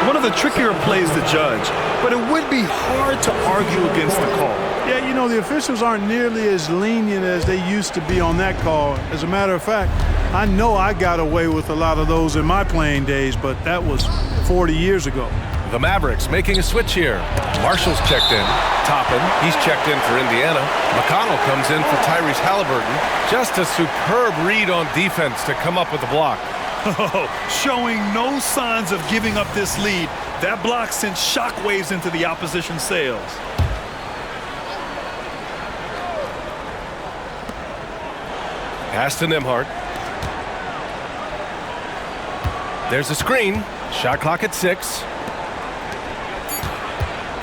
Speaker 4: One of the trickier plays to judge, but it would be hard to argue against the call.
Speaker 3: Yeah, you know, the officials aren't nearly as lenient as they used to be on that call. As a matter of fact, I know I got away with a lot of those in my playing days, but that was 40 years ago.
Speaker 1: The Mavericks making a switch here. Marshall's checked in. Toppin, he's checked in for Indiana. McConnell comes in for Tyrese Halliburton. Just a superb read on defense to come up with the block.
Speaker 4: Showing no signs of giving up this lead. That block sent shockwaves into the opposition sails.
Speaker 1: Pass to Nembhard. There's a screen. Shot clock at 6.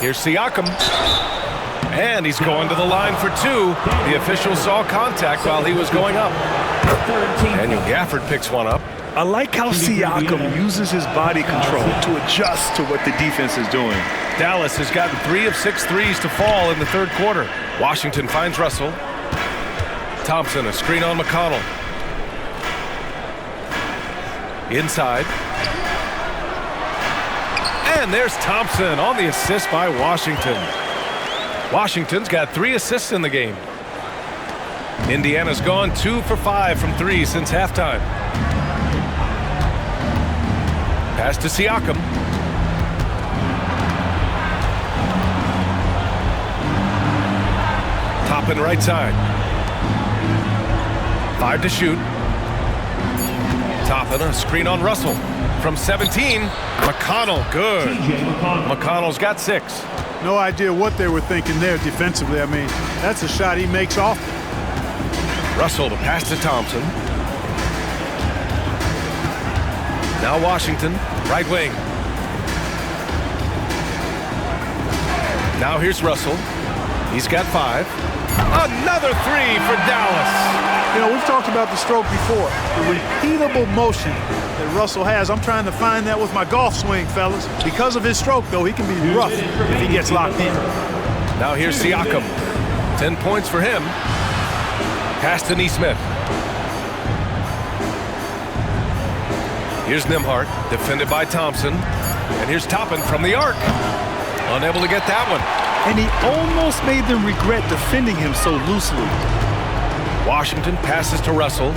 Speaker 1: Here's Siakam. And he's going to the line for 2. The official saw contact while he was going up. Daniel Gafford picks one up.
Speaker 4: I like how Siakam uses his body control to adjust to what the defense is doing.
Speaker 1: Dallas has gotten 3 of 6 threes to fall in the third quarter. Washington finds Russell. Thompson, a screen on McConnell. Inside. And there's Thompson on the assist by Washington. Washington's got 3 assists in the game. Indiana's gone 2 for 5 from 3 since halftime. Pass to Siakam. Toppin right side. 5 to shoot. Toppin, a screen on Russell. From 17, McConnell, good. McConnell's got 6.
Speaker 3: No idea what they were thinking there defensively. I mean, that's a shot he makes off.
Speaker 1: Russell to pass to Thompson. Now Washington, right wing. Now here's Russell. He's got 5. Another 3 for Dallas.
Speaker 3: You know, we've talked about the stroke before. The repeatable motion that Russell has. I'm trying to find that with my golf swing, fellas. Because of his stroke, though, he can be rough if he gets locked in.
Speaker 1: Now here's Siakam. 10 points for him. Pass to Neesmith. Here's Nembhard, defended by Thompson. And here's Toppin from the arc. Unable to get that one.
Speaker 4: And he almost made them regret defending him so loosely.
Speaker 1: Washington passes to Russell.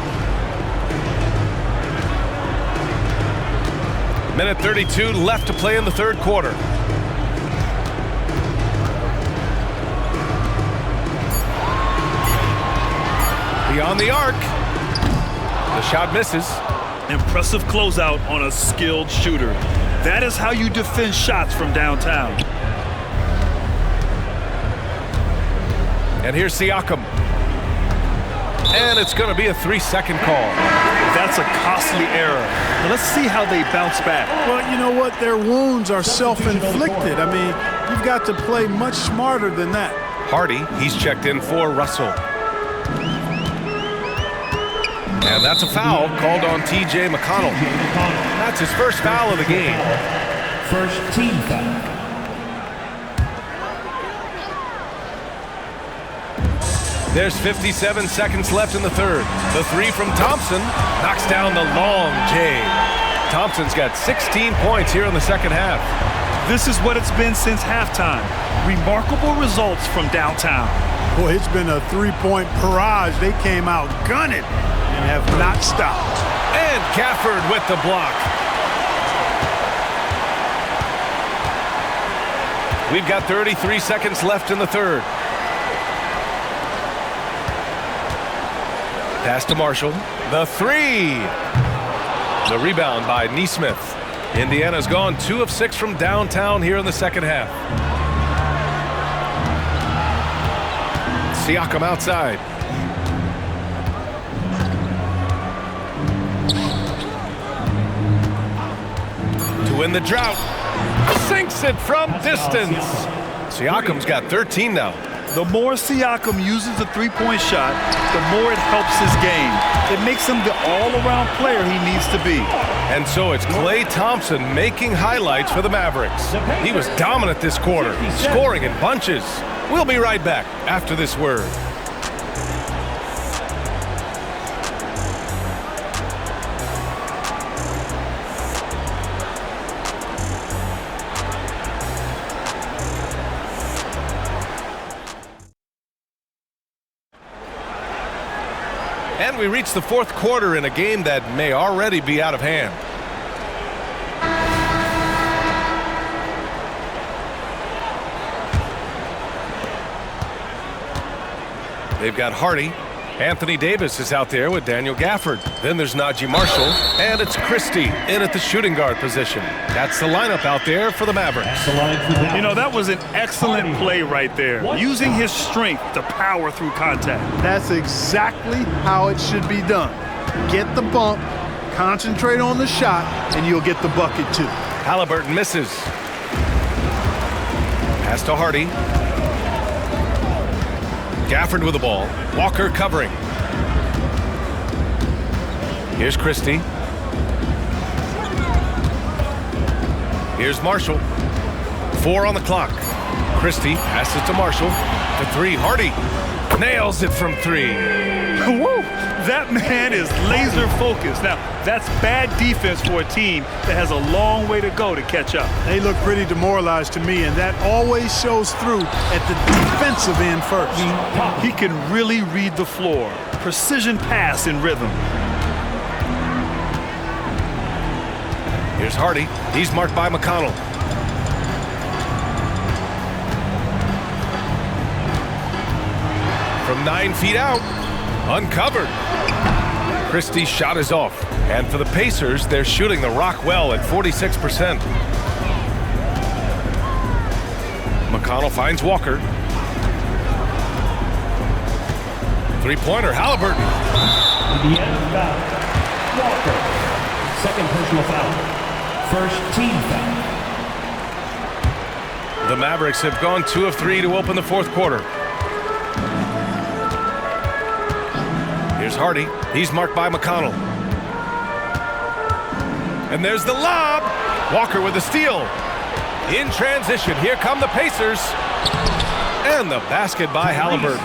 Speaker 1: Minute 32 left to play in the third quarter. Beyond the arc. The shot misses.
Speaker 4: Impressive closeout on a skilled shooter. That is how you defend shots from downtown.
Speaker 1: And here's Siakam. And it's going to be a 3-second call.
Speaker 4: That's a costly error. Now let's see how they bounce back.
Speaker 3: Well, you know what? Their wounds are self-inflicted. I mean, you've got to play much smarter than that.
Speaker 1: Hardy, he's checked in for Russell. And that's a foul called on T.J. McConnell. That's his first foul of the game.
Speaker 2: First team foul.
Speaker 1: There's 57 seconds left in the third. The 3 from Thompson knocks down the long J. Thompson's got 16 points here in the second half.
Speaker 4: This is what it's been since halftime. Remarkable results from downtown.
Speaker 3: Boy, it's been a three-point barrage. They came out gunning and have not stopped.
Speaker 1: And Gafford with the block. We've got 33 seconds left in the third. Pass to Marshall. The 3. The rebound by Neesmith. Indiana's gone 2 of 6 from downtown here in the second half. Siakam outside. To win the drought. Sinks it from distance. Siakam's got 13 now.
Speaker 4: The more Siakam uses the three-point shot, the more it helps his game. It makes him the all-around player he needs to be.
Speaker 1: And so it's Klay Thompson making highlights for the Mavericks. He was dominant this quarter, scoring in bunches. We'll be right back after this word. And we reach the fourth quarter in a game that may already be out of hand. They've got Hardy. Anthony Davis is out there with Daniel Gafford. Then there's Najee Marshall, and it's Christie in at the shooting guard position. That's the lineup out there for the Mavericks.
Speaker 4: You know, that was an excellent play right there. Using his strength to power through contact.
Speaker 3: That's exactly how it should be done. Get the bump, concentrate on the shot, and you'll get the bucket too.
Speaker 1: Halliburton misses. Pass to Hardy. Gafford with the ball. Walker covering. Here's Christie. Here's Marshall. 4 on the clock. Christie passes to Marshall. The 3, Hardy. Nails it from 3.
Speaker 4: Woo! That man is laser focused. Now, that's bad defense for a team that has a long way to go to catch up.
Speaker 3: They look pretty demoralized to me, and that always shows through at the defensive end first.
Speaker 4: He can really read the floor. Precision pass in rhythm.
Speaker 1: Here's Hardy. He's marked by McConnell. From 9 feet out. Uncovered. Christie's shot is off. And for the Pacers, they're shooting the rock well at 46%. McConnell finds Walker. Three-pointer, Halliburton.
Speaker 2: Indiana foul. Walker. Second personal foul. First team foul.
Speaker 1: The Mavericks have gone 2 of 3 to open the fourth quarter. Here's Hardy. He's marked by McConnell. And there's the lob. Walker with the steal. In transition, here come the Pacers. And the basket by Halliburton.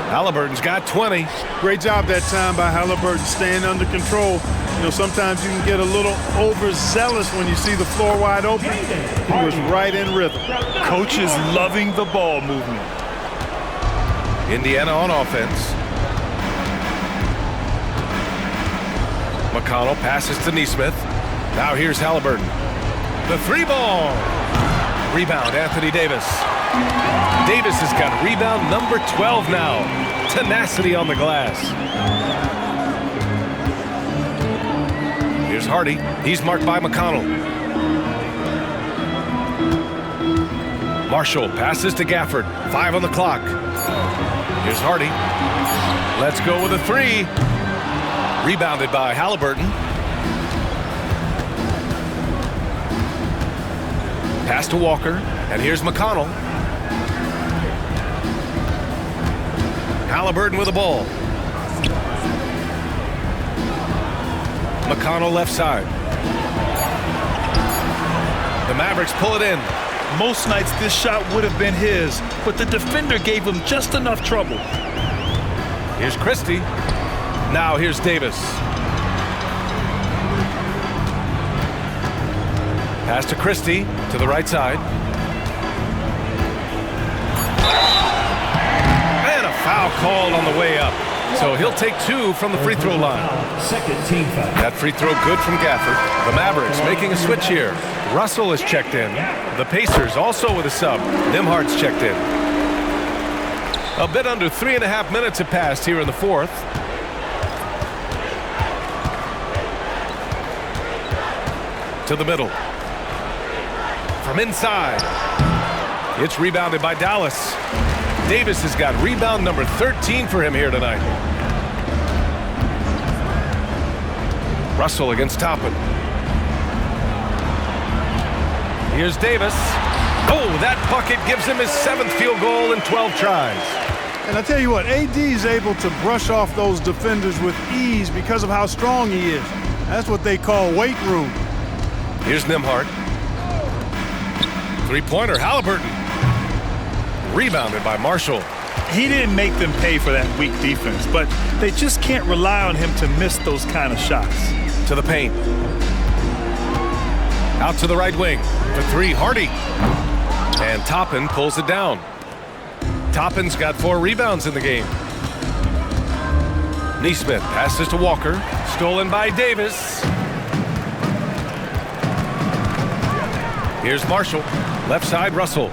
Speaker 1: Halliburton's got 20.
Speaker 3: Great job that time by Halliburton, staying under control. You know, sometimes you can get a little overzealous when you see the floor wide open. He was right in rhythm.
Speaker 4: Coach is loving the ball movement.
Speaker 1: Indiana on offense. McConnell passes to Nesmith. Now here's Halliburton. The three ball. Rebound, Anthony Davis. Davis has got rebound number 12 now. Tenacity on the glass. Here's Hardy. He's marked by McConnell. Marshall passes to Gafford. 5 on the clock. Here's Hardy. Let's go with a three. Rebounded by Halliburton. Pass to Walker. And here's McConnell. Halliburton with the ball. McConnell left side. The Mavericks pull it in.
Speaker 4: Most nights this shot would have been his, but the defender gave him just enough trouble.
Speaker 1: Here's Christie. Now here's Davis. Pass to Christie to the right side. And a foul called on the way up. So he'll take 2 from the free throw line.
Speaker 2: Second team foul.
Speaker 1: That free throw good from Gafford. The Mavericks making a switch here. Russell is checked in. The Pacers also with a sub. Nembhard's checked in. A bit under 3.5 minutes have passed here in the fourth. To the middle. From inside. It's rebounded by Dallas. Davis has got rebound number 13 for him here tonight. Russell against Toppin. Here's Davis. Oh, that bucket gives him his 7th field goal in 12 tries.
Speaker 3: And I tell you what, AD is able to brush off those defenders with ease because of how strong he is. That's what they call weight room.
Speaker 1: Here's Nembhard. Three-pointer, Halliburton. Rebounded by Marshall.
Speaker 4: He didn't make them pay for that weak defense, but they just can't rely on him to miss those kind of shots.
Speaker 1: To the paint. Out to the right wing. For 3, Hardy. And Toppin pulls it down. Toppin's got 4 rebounds in the game. Nesmith passes to Walker. Stolen by Davis. Here's Marshall. Left side, Russell.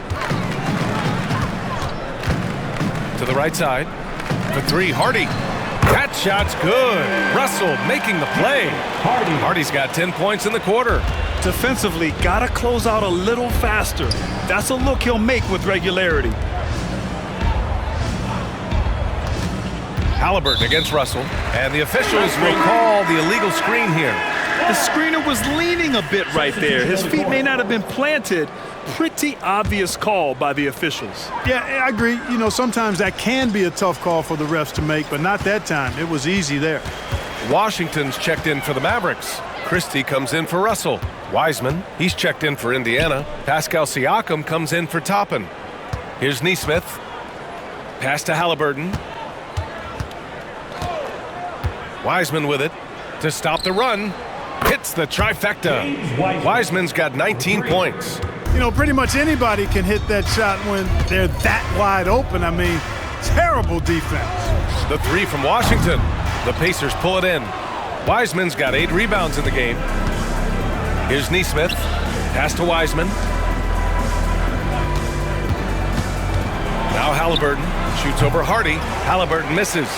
Speaker 1: To the right side. For 3, Hardy. That shot's good. Russell making the play. Hardy's got 10 points in the quarter.
Speaker 4: Defensively, gotta close out a little faster. That's a look he'll make with regularity.
Speaker 1: Halliburton against Russell. And the officials will call the illegal screen here.
Speaker 4: The screener was leaning a bit right there. His feet may not have been planted. Pretty obvious call by the officials.
Speaker 3: Yeah, I agree. You know, sometimes that can be a tough call for the refs to make, but not that time. It was easy there.
Speaker 1: Washington's checked in for the Mavericks. Christie comes in for Russell. Wiseman, he's checked in for Indiana. Pascal Siakam comes in for Toppin. Here's Nesmith. Pass to Halliburton. Wiseman with it to stop the run. Hits the trifecta. Wiseman's got 19 points.
Speaker 3: You know, pretty much anybody can hit that shot when they're that wide open. I mean, terrible defense.
Speaker 1: The 3 from Washington. The Pacers pull it in. Wiseman's got 8 rebounds in the game. Here's Nesmith. Pass to Wiseman. Now Halliburton shoots over Hardy. Halliburton misses.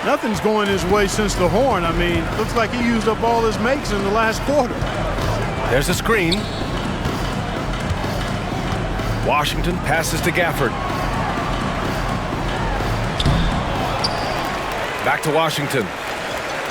Speaker 3: Nothing's going his way since the horn. I mean, looks like he used up all his makes in the last quarter.
Speaker 1: There's a screen. Washington passes to Gafford. Back to Washington.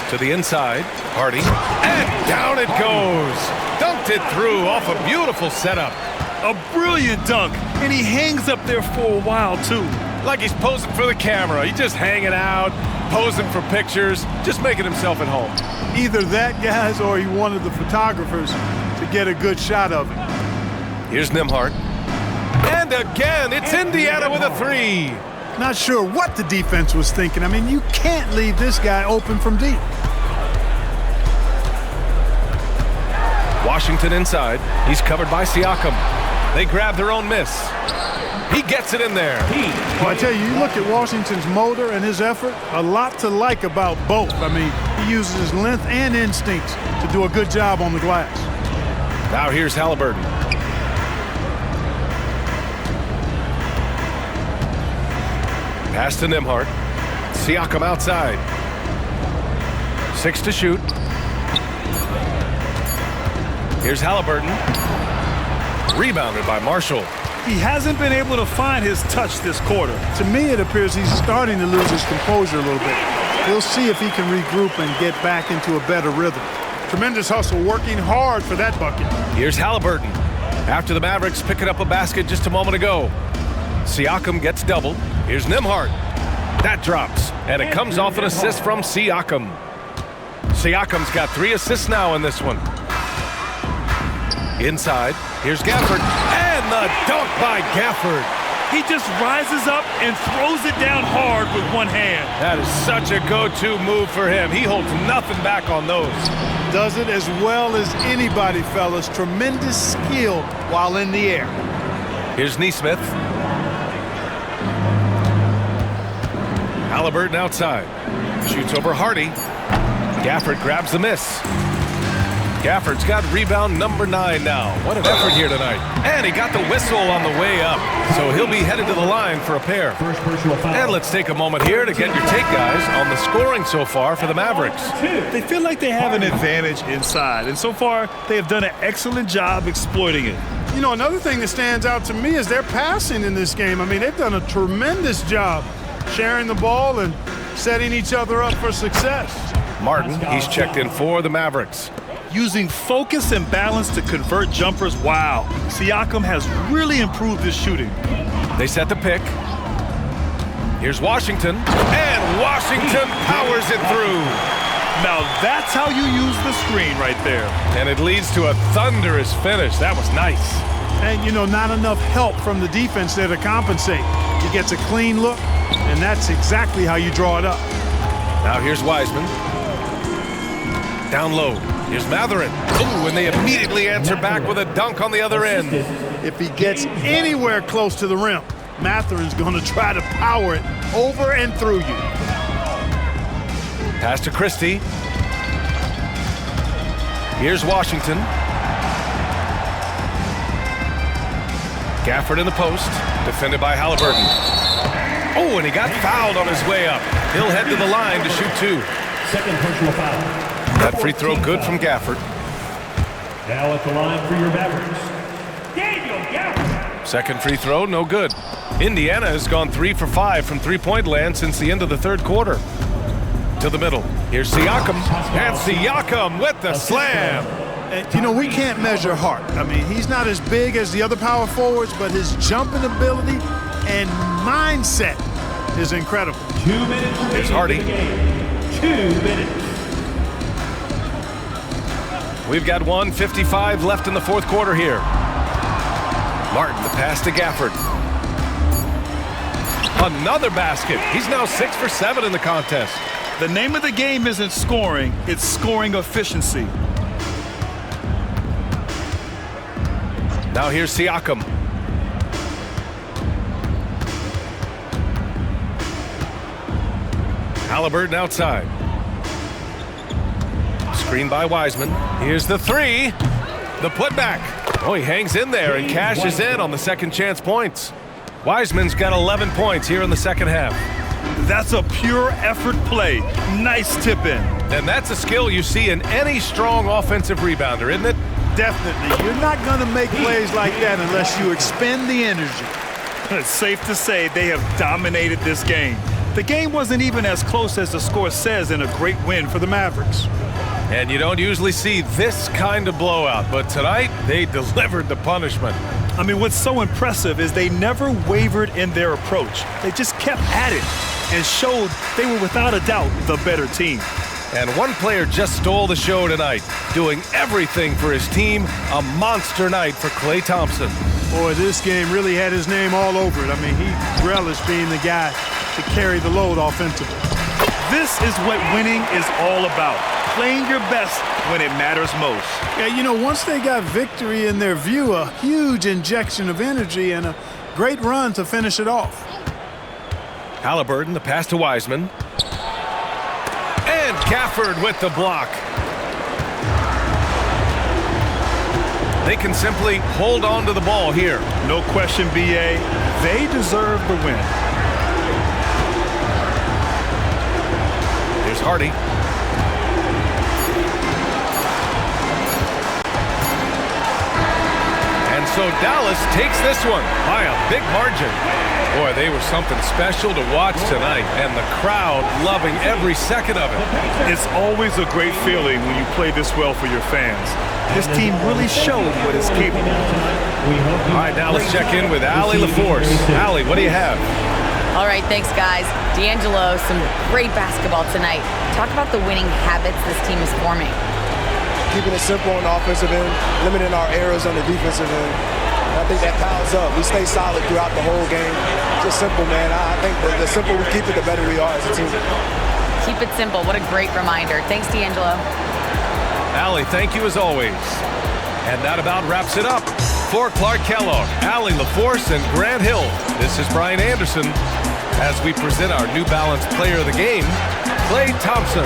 Speaker 1: To the inside. Hardy. And down it goes. Dunked it through off a beautiful setup.
Speaker 4: A brilliant dunk, and he hangs up there for a while, too.
Speaker 1: Like he's posing for the camera. He's just hanging out, posing for pictures, just making himself at home.
Speaker 3: Either that, guys, or he wanted the photographers to get a good shot of it.
Speaker 1: Here's Nembhard. And again, it's Indiana with a three.
Speaker 3: Not sure what the defense was thinking. I mean, you can't leave this guy open from deep.
Speaker 1: Washington inside. He's covered by Siakam. They grab their own miss. He gets it in there.
Speaker 3: Well, I tell you, you look at Washington's motor and his effort, a lot to like about both. I mean, he uses his length and instincts to do a good job on the glass.
Speaker 1: Now here's Halliburton. Pass to Nembhard. Siakam outside. 6 to shoot. Here's Halliburton. Rebounded by Marshall.
Speaker 4: He hasn't been able to find his touch this quarter.
Speaker 3: To me, it appears he's starting to lose his composure a little bit. We'll see if he can regroup and get back into a better rhythm. Tremendous hustle, working hard for that bucket.
Speaker 1: Here's Halliburton. After the Mavericks picking up a basket just a moment ago. Siakam gets doubled. Here's Nembhard. That drops, and it comes off an assist from Siakam. Siakam's got 3 assists now in this one. Inside, here's Gafford, and the dunk by Gafford.
Speaker 4: He just rises up and throws it down hard with one hand.
Speaker 1: That is such a go-to move for him. He holds nothing back on those.
Speaker 3: Does it as well as anybody, fellas. Tremendous skill while in the air.
Speaker 1: Here's Nesmith. Halliburton outside. Shoots over Hardy. Gafford grabs the miss. Gafford's got rebound number 9 now. What an effort here tonight. And he got the whistle on the way up. So he'll be headed to the line for a pair. And let's take a moment here to get your take, guys, on the scoring so far for the Mavericks.
Speaker 4: They feel like they have an advantage inside, and so far they have done an excellent job exploiting it.
Speaker 3: You know, another thing that stands out to me is their passing in this game. I mean, they've done a tremendous job sharing the ball and setting each other up for success.
Speaker 1: Martin, he's checked in for the Mavericks.
Speaker 4: Using focus and balance to convert jumpers, wow. Siakam has really improved his shooting.
Speaker 1: They set the pick. Here's Washington, and Washington powers it through.
Speaker 4: Now that's how you use the screen right there.
Speaker 1: And it leads to a thunderous finish. That was nice.
Speaker 3: And, you know, not enough help from the defense there to compensate. He gets a clean look, and that's exactly how you draw it up.
Speaker 1: Now here's Wiseman. Down low. Here's Matherin. Ooh, and they immediately answer back with a dunk on the other end.
Speaker 3: If he gets anywhere close to the rim, Matherin's going to try to power it over and through you.
Speaker 1: Pass to Christie. Here's Washington. Gafford in the post. Defended by Halliburton. Oh, and he got fouled on his way up. He'll head to the line to shoot 2.
Speaker 2: Second personal foul.
Speaker 1: That free throw good from Gafford.
Speaker 2: Now at the line for your Mavericks, Daniel Gafford.
Speaker 1: Second free throw, no good. Indiana has gone 3 for 5 from three-point land since the end of the third quarter. To the middle. Here's Siakam. And Siakam with the slam.
Speaker 3: And, you know, we can't measure heart. I mean, he's not as big as the other power forwards, but his jumping ability and mindset is incredible.
Speaker 2: 2 minutes.
Speaker 1: Here's Hardy.
Speaker 2: 2 minutes.
Speaker 1: We've got 1:55 left in the fourth quarter here. Martin, the pass to Gafford. Another basket. He's now 6 for 7 in the contest.
Speaker 4: The name of the game isn't scoring, it's scoring efficiency.
Speaker 1: Now here's Siakam. Halliburton outside. Screen by Wiseman. Here's the 3. The putback. Oh, he hangs in there and cashes in on the second chance points. Wiseman's got 11 points here in the second half.
Speaker 4: That's a pure effort play. Nice tip in.
Speaker 1: And that's a skill you see in any strong offensive rebounder, isn't it?
Speaker 3: Definitely. You're not going to make plays like that unless you expend the energy.
Speaker 4: It's safe to say they have dominated this game. The game wasn't even as close as the score says in a great win for the Mavericks.
Speaker 1: And you don't usually see this kind of blowout, but tonight they delivered the punishment.
Speaker 4: I mean, what's so impressive is they never wavered in their approach. They just kept at it and showed they were without a doubt the better team.
Speaker 1: And one player just stole the show tonight, doing everything for his team. A monster night for Klay Thompson.
Speaker 3: Boy, this game really had his name all over it. I mean, he relished being the guy to carry the load offensively.
Speaker 4: This is what winning is all about. Playing your best when it matters most.
Speaker 3: Yeah, you know, once they got victory in their view, a huge injection of energy and a great run to finish it off.
Speaker 1: Halliburton, the pass to Wiseman. And Gafford with the block. They can simply hold on to the ball here.
Speaker 4: No question, B.A. They deserve the win.
Speaker 1: Here's Hardy. And so Dallas takes this one by a big margin. Boy, they were something special to watch tonight, and the crowd loving every second of it.
Speaker 4: It's always a great feeling when you play this well for your fans. This team really showed what it's capable of.
Speaker 1: All right, now let's check in with Allie LaForce. Allie, what do you have?
Speaker 5: All right, thanks, guys. D'Angelo, some great basketball tonight. Talk about the winning habits this team is forming.
Speaker 6: Keeping it simple on the offensive end, limiting our errors on the defensive end. I think that piles up. We stay solid throughout the whole game. Just simple, man. I think the simpler we keep it, the better we are as a team.
Speaker 5: Keep it simple. What a great reminder. Thanks, D'Angelo.
Speaker 1: Allie, thank you as always. And that about wraps it up. For Clark Kellogg, Allie LaForce, and Grant Hill, this is Brian Anderson as we present our New Balance Player of the Game, Klay Thompson.